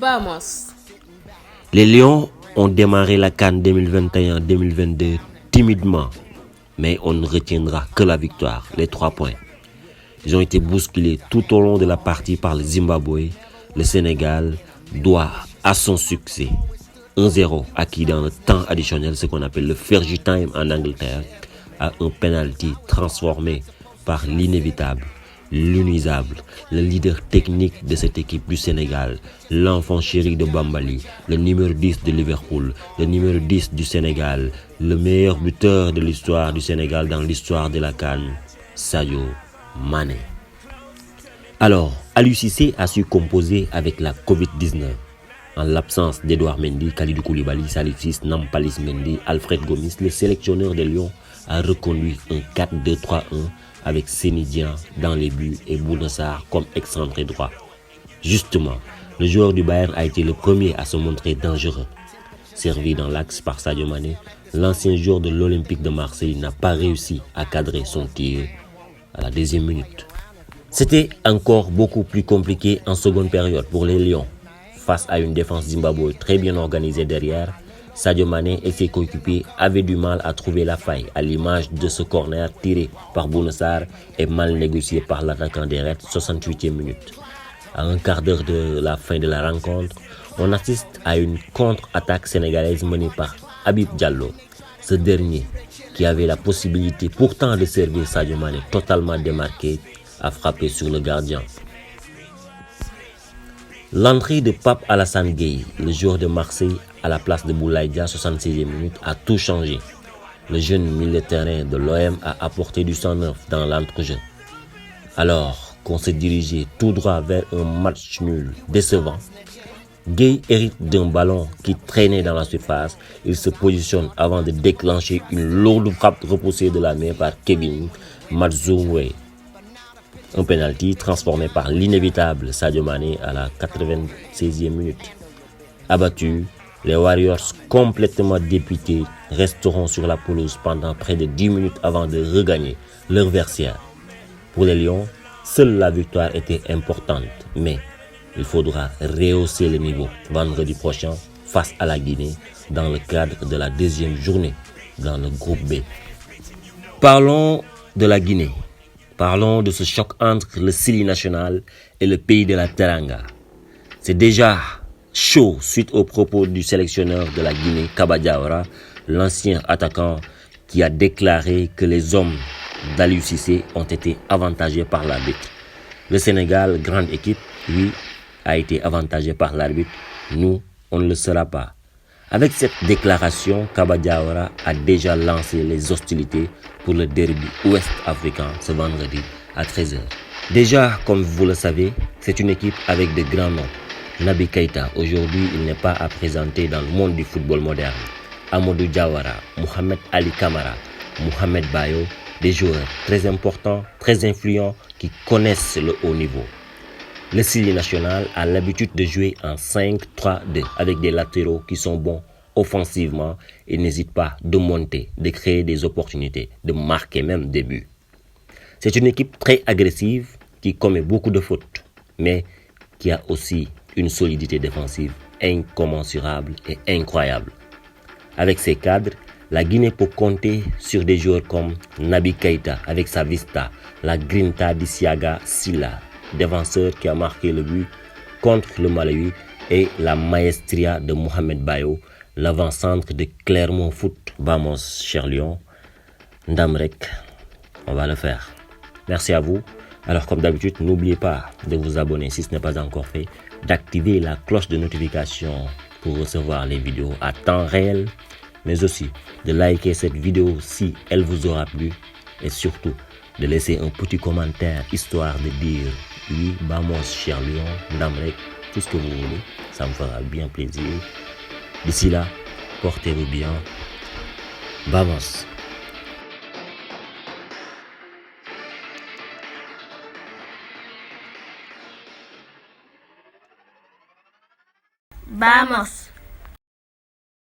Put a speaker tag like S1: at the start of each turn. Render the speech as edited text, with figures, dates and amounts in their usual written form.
S1: Vamos.
S2: Les Lions ont démarré la CAN 2021-2022 timidement, mais on ne retiendra que la victoire, les 3 points. Ils ont été bousculés tout au long de la partie par le Zimbabwe. Le Sénégal doit à son succès 1-0 acquis dans le temps additionnel, ce qu'on appelle le Fergie Time en Angleterre, à un penalty transformé par l'inévitable, l'inusable, le leader technique de cette équipe du Sénégal, l'enfant chéri de Bambali, le numéro 10 de Liverpool, le numéro 10 du Sénégal, le meilleur buteur de l'histoire du Sénégal dans l'histoire de la CAN, Sadio Mané. Alors, Aliou Cissé a su composer avec la Covid-19. En l'absence d'Edouard Mendy, Kalidou Koulibaly, Salif Ciss, Nampalys Mendy, Alfred Gomis, le sélectionneur des Lions a reconduit un 4-2-3-1 avec Seny Dieng dans les buts et Bouna Sarr comme excentré droit. Justement, le joueur du Bayern a été le premier à se montrer dangereux. Servi dans l'axe par Sadio Mané, l'ancien joueur de l'Olympique de Marseille n'a pas réussi à cadrer son tir à la 10e minute. C'était encore beaucoup plus compliqué en seconde période pour les Lions. Face à une défense zimbabwe très bien organisée derrière, Sadio Mané et ses coéquipiers avaient du mal à trouver la faille, à l'image de ce corner tiré par Bouna Sarr et mal négocié par l'attaquant des Reds, 68e minute. À un quart d'heure de la fin de la rencontre, on assiste à une contre-attaque sénégalaise menée par Habib Diallo. Ce dernier, qui avait la possibilité pourtant de servir Sadio Mané totalement démarqué, a frappé sur le gardien. L'entrée de Pape Alassane Gueye, le joueur de Marseille, à la place de Boulaye Dia, 66e minute, a tout changé. Le jeune milieu de terrain de l'OM a apporté du sang neuf dans l'entrejeu. Alors qu'on se dirigeait tout droit vers un match nul décevant, Gueye hérite d'un ballon qui traînait dans la surface. Il se positionne avant de déclencher une lourde frappe repoussée de la main par Kevin Mazouwe. Un penalty transformé par l'inévitable Sadio Mané à la 96e minute. Abattus, les Warriors complètement dépités resteront sur la pelouse pendant près de 10 minutes avant de regagner leur vestiaire. Pour les Lions, seule la victoire était importante, mais il faudra rehausser le niveau vendredi prochain face à la Guinée dans le cadre de la 2e journée dans le groupe B. Parlons de la Guinée. Parlons de ce choc entre le Sili national et le pays de la Teranga. C'est déjà chaud suite aux propos du sélectionneur de la Guinée, Kaba Diawara, l'ancien attaquant qui a déclaré que les hommes d'Aliou Cissé ont été avantagés par l'arbitre. Le Sénégal, grande équipe, lui, a été avantagé par l'arbitre. Nous, on ne le sera pas. Avec cette déclaration, Kaba Diawara a déjà lancé les hostilités pour le derby ouest-africain ce vendredi à 13h. Déjà, comme vous le savez, c'est une équipe avec de grands noms. Naby Keïta, aujourd'hui, il n'est pas à présenter dans le monde du football moderne. Amadou Diawara, Mohamed Ali Kamara, Mohamed Bayo, des joueurs très importants, très influents qui connaissent le haut niveau. Le Sili national a l'habitude de jouer en 5-3-2 avec des latéraux qui sont bons offensivement et n'hésitent pas de monter, de créer des opportunités, de marquer même des buts. C'est une équipe très agressive qui commet beaucoup de fautes, mais qui a aussi une solidité défensive incommensurable et incroyable. Avec ses cadres, la Guinée peut compter sur des joueurs comme Naby Keïta avec sa vista, la grinta d'Isiaga Silla, défenseur qui a marqué le but contre le Malawi, et la maestria de Mohamed Bayo, l'avant-centre de Clermont Foot. Vamos, cher Lion. Ndamrek, on va le faire. Merci à vous. Alors comme d'habitude, n'oubliez pas de vous abonner si ce n'est pas encore fait, d'activer la cloche de notification pour recevoir les vidéos à temps réel, mais aussi de liker cette vidéo si elle vous aura plu et surtout de laisser un petit commentaire histoire de dire oui, vamos, cher Lion, Ndamrek, tout ce que vous voulez, ça me fera bien plaisir. D'ici là, portez-vous bien. Vamos.
S1: Vamos.